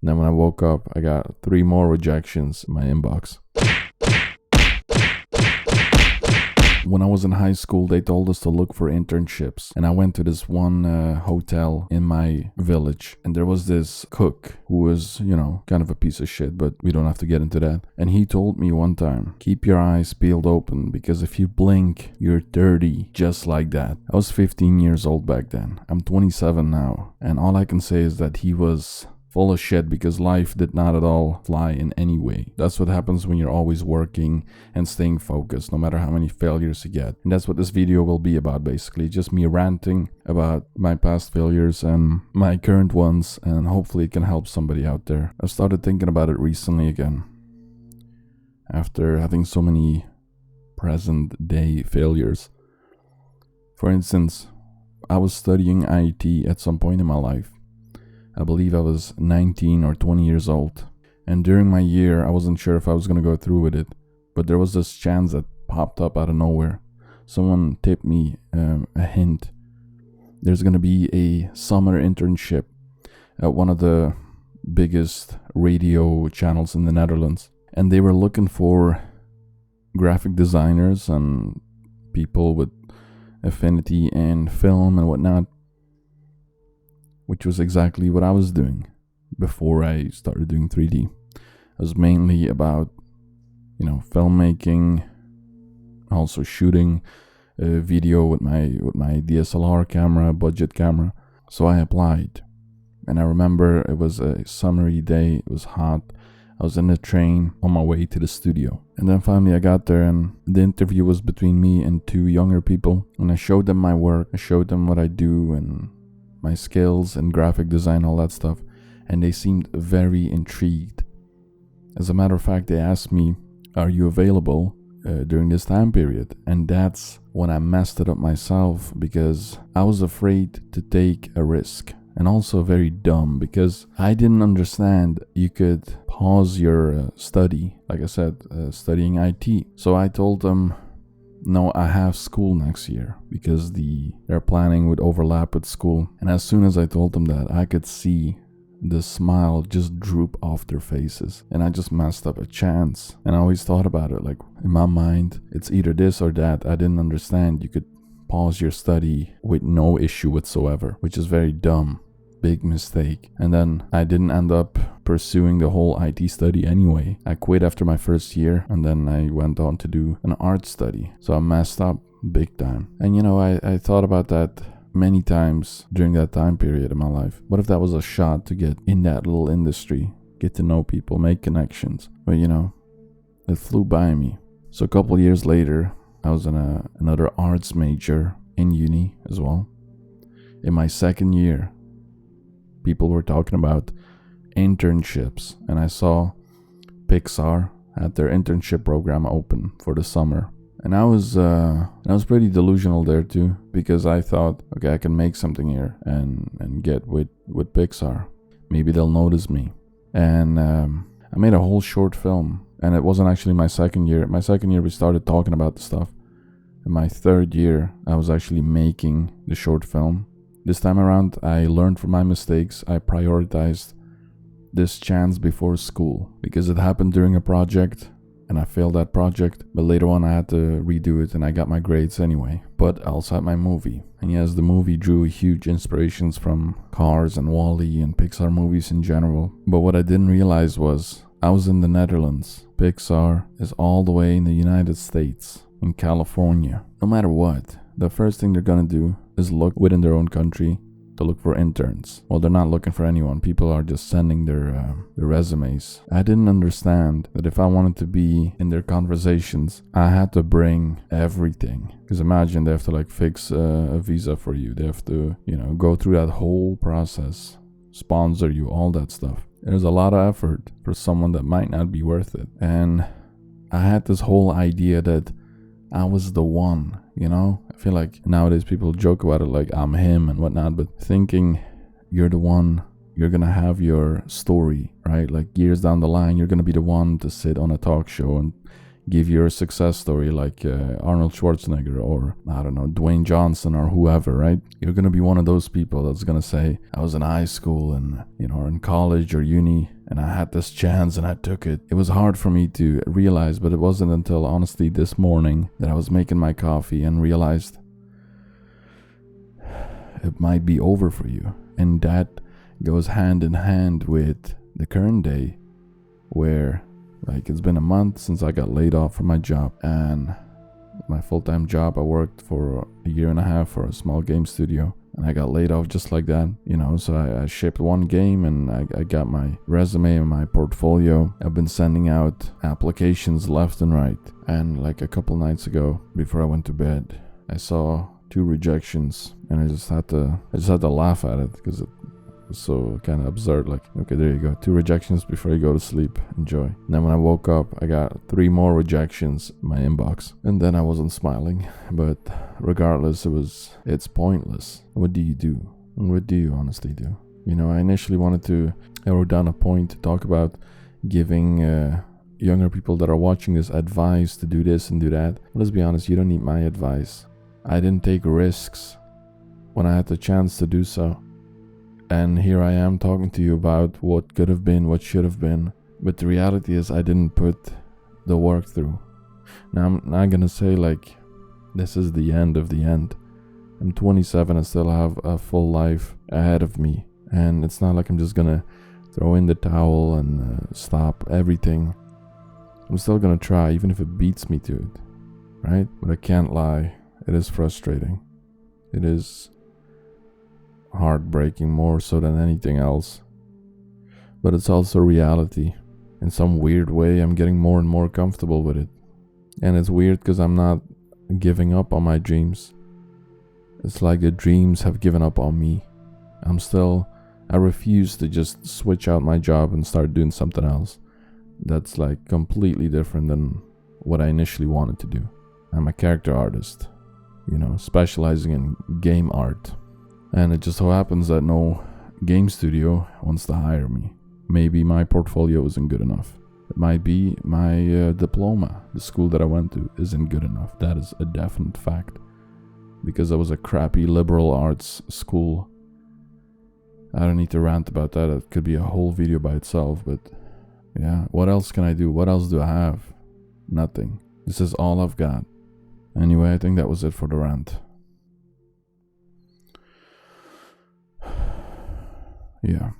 And then when I woke up, I got 3 more rejections in my inbox. When I was in high school, they told us to look for internships. And I went to this one hotel in my village. And there was this cook who was, kind of a piece of shit, but we don't have to get into that. And he told me one time, keep your eyes peeled open, because if you blink, you're dirty, just like that. I was 15 years old back then. I'm 27 now. And all I can say is that he was full of shit, because life did not at all fly in any way. That's what happens when you're always working and staying focused, no matter how many failures you get. And that's what this video will be about, basically. Just me ranting about my past failures and my current ones, and hopefully it can help somebody out there. I've started thinking about it recently again, after having so many present day failures. For instance, I was studying IT at some point in my life. I believe I was 19 or 20 years old. And during my year, I wasn't sure if I was going to go through with it. But there was this chance that popped up out of nowhere. Someone tipped me a hint. There's going to be a summer internship at one of the biggest radio channels in the Netherlands. And they were looking for graphic designers and people with affinity in film and whatnot, which was exactly what I was doing before I started doing 3D. It was mainly about, filmmaking, also shooting video with my DSLR camera, budget camera. So I applied, and I remember it was a summery day. It was hot. I was in the train on my way to the studio, and then finally I got there, and the interview was between me and 2 younger people. And I showed them my work. I showed them what I do and my skills in graphic design, all that stuff, and they seemed very intrigued. As a matter of fact, they asked me, are you available during this time period? And that's when I messed it up myself, because I was afraid to take a risk, and also very dumb, because I didn't understand you could pause your study, like I said, studying IT. So I told them, no, I have school next year, because their planning would overlap with school. And as soon as I told them that, I could see the smile just droop off their faces, and I just messed up a chance. And I always thought about it, like, in my mind, it's either this or that. I didn't understand you could pause your study with no issue whatsoever, which is very dumb. Big mistake. And then I didn't end up pursuing the whole IT study anyway. I quit after my first year, and then I went on to do an art study. So I messed up big time. And I thought about that many times during that time period in my life. What if that was a shot to get in that little industry, get to know people, make connections? But it flew by me. So a couple of years later, I was in another arts major in uni as well. In my second year, people were talking about internships, and I saw Pixar had their internship program open for the summer. And I was pretty delusional there too, because I thought, okay, I can make something here and get with Pixar. Maybe they'll notice me. And I made a whole short film, and it wasn't actually my second year. My second year we started talking about the stuff. In my third year, I was actually making the short film. This time around, I learned from my mistakes. I prioritized this chance before school, because it happened during a project and I failed that project, but later on I had to redo it and I got my grades anyway. But I also had my movie, and yes, the movie drew huge inspirations from Cars and WALL-E and Pixar movies in general. But what I didn't realize was I was in the Netherlands. Pixar is all the way in the United States, in California. No matter what, the first thing they're gonna do is look within their own country to look for interns. Well, they're not looking for anyone. People are just sending their resumes. I didn't understand that if I wanted to be in their conversations, I had to bring everything. Because imagine they have to fix a visa for you. They have to, go through that whole process, sponsor you, all that stuff. There's a lot of effort for someone that might not be worth it. And I had this whole idea that I was the one, I feel like nowadays people joke about it like I'm him and whatnot, but thinking you're the one, you're gonna have your story, right? Like years down the line, you're gonna be the one to sit on a talk show and give you a success story like Arnold Schwarzenegger or, I don't know, Dwayne Johnson or whoever, right? You're going to be one of those people that's going to say, I was in high school and, or in college or uni, and I had this chance and I took it. It was hard for me to realize, but it wasn't until honestly this morning that I was making my coffee and realized it might be over for you. And that goes hand in hand with the current day where, like, it's been a month since I got laid off from my job, and my full-time job, I worked for a year and a half for a small game studio, and I got laid off just like that, so I shipped one game and I got my resume and my portfolio. I've been sending out applications left and right, and like a couple nights ago before I went to bed, I saw 2 rejections, and I just had to laugh at it because it was so kind of absurd. Like, okay, there you go, 2 rejections before you go to sleep, enjoy. And then when I woke up, I got 3 more rejections in my inbox, and then I wasn't smiling. But regardless, it's pointless. What do you do? What do you honestly do? I initially I wrote down a point to talk about giving younger people that are watching this advice to do this and do that. Let's be honest, you don't need my advice. I didn't take risks when I had the chance to do so. And here I am talking to you about what could have been, what should have been. But the reality is I didn't put the work through. Now, I'm not gonna say like this is the end of the end. I'm 27 and still have a full life ahead of me. And it's not like I'm just gonna throw in the towel and stop everything. I'm still gonna try, even if it beats me to it, right? But I can't lie, it is frustrating. It is heartbreaking more so than anything else. But it's also reality. In some weird way, I'm getting more and more comfortable with it. And it's weird because I'm not giving up on my dreams. It's like the dreams have given up on me. I refuse to just switch out my job and start doing something else. That's like completely different than what I initially wanted to do. I'm a character artist, specializing in game art. And it just so happens that no game studio wants to hire me. Maybe my portfolio isn't good enough. It might be my diploma, the school that I went to, isn't good enough. That is a definite fact. Because I was a crappy liberal arts school. I don't need to rant about that. It could be a whole video by itself. But yeah, what else can I do? What else do I have? Nothing. This is all I've got. Anyway, I think that was it for the rant. Yeah.